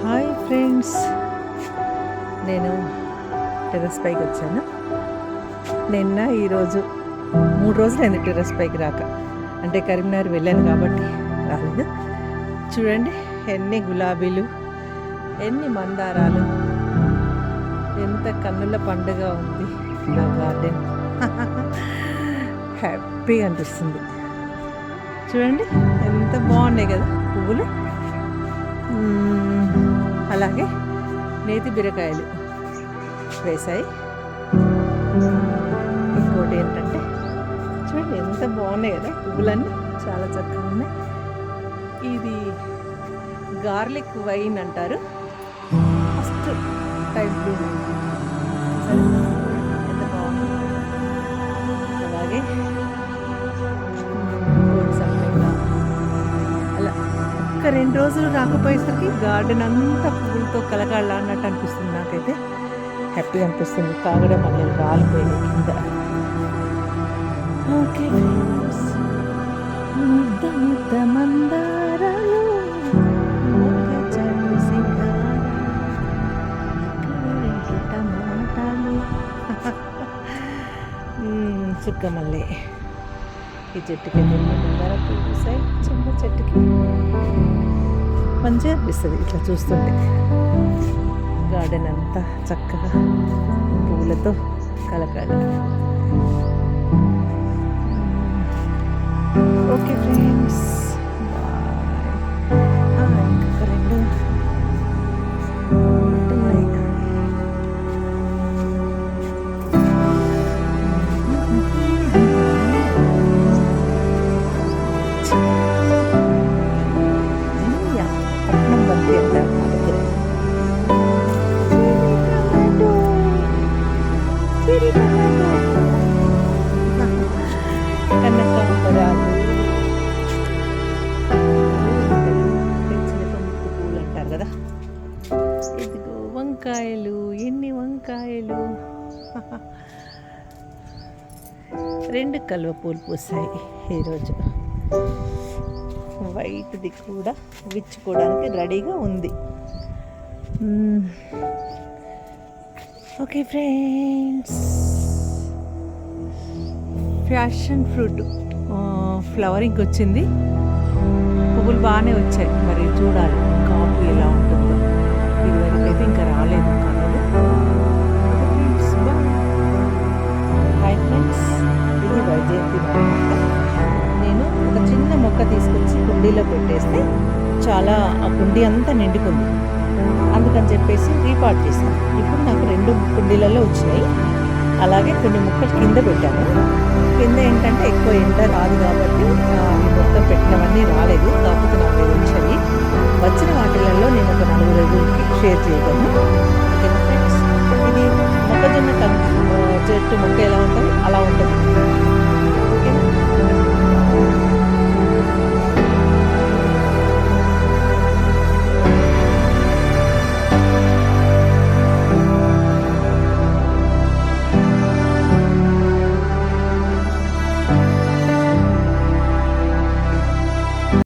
Hi friends, నేను terrace పైకి వచ్చాను. ఈరోజు 3 రోజులైంది టెర్రస్ పైకి రాక. అంటే కరీంనగర్ వెళ్ళాను కాబట్టి రాలేదు. చూడండి ఎన్ని గులాబీలు, ఎన్ని మందారాలు, ఎంత కన్నుల పండుగ ఉంది నా గార్డెన్. హ్యాపీగా అనిపిస్తుంది. చూడండి ఎంత బాగున్నాయి కదా పువ్వులు. అలాగే నేతి బీరకాయలు వేసాయి. ఇంకోటి ఏంటంటే చూడండి ఎంత బాగున్నాయి కదా పువ్వులన్నీ, చాలా చక్కగా ఉన్నాయి. ఇది గార్లిక్ వైన్ అంటారు, ఫస్ట్ టైం బ్లూమ్. ఎంత బాగుంది. అలాగే అలా ఒక్క 2 రోజులు రాకపోయేసరికి గార్డెన్ అంతా పువ్వులతో కలగాళ్ళ అన్నట్టు అనిపిస్తుంది. నాకైతే హ్యాపీగా అనిపిస్తుంది. కాగడ మల్లెలు రాలిపోయినాయి కింద. ఓకే ఫ్రెండ్స్, ముద్ద ముద్ద మందారాలు, ఒక చాటు సింగారాలు, ఇక్కడ 2 టమాటాలు. చుక్కమల్లె ఈ చెట్టుకి మందార పువ్వు పూసాయి. చిన్న చెట్టుకి మంచిగా అనిపిస్తుంది ఇట్లా చూస్తుంటే. గార్డెన్ అంతా చక్కగా పువ్వులతో కలకాలి. ఓకే ఫ్రెండ్స్, ఇంకొక 2 ఉంటున్నాయి. పట్నం బంతి అంటారు మా దగ్గర. కనకాంబరాలు, చిలకముక్కు పూలు అంటారు కదా. ఇదిగో వంకాయలు, ఎన్ని వంకాయలు. 2 కలువ పూలు పూసాయి ఈరోజు. వైట్ది కూడా విచ్చుకోవడానికి రెడీగా ఉంది. ఓకే ఫ్రెండ్స్, ప్యాషన్ ఫ్రూట్ ఫ్లవరింగ్కి వచ్చింది. పువ్వులు బాగానే వచ్చాయి, మరి చూడాలి కాపు ఎలా ఉంటుందో. ఇదివరకు అయితే ఇంకా రాలేదు కాలేదు. హాయ్ ఫ్రెండ్స్, ఇది వైజయంతి అన్నమాట. నేను ఒక చిన్న మొక్క తీసుకొచ్చి కుండీలో పెట్టేస్తే చాలా ఆ కుండీ అంతా నిండుకుంది. అందుకని చెప్పేసి రీపాట్ చేశాను. ఇప్పుడు నాకు 2 కుండీలలో వచ్చినాయి. అలాగే కొన్ని మొక్కలు కింద పెట్టాను. కింద ఏంటంటే ఎక్కువ ఎండ రాదు కాబట్టి ఈ మొక్క పెట్టినవన్నీ రాలేదు. కాకపోతే నాకు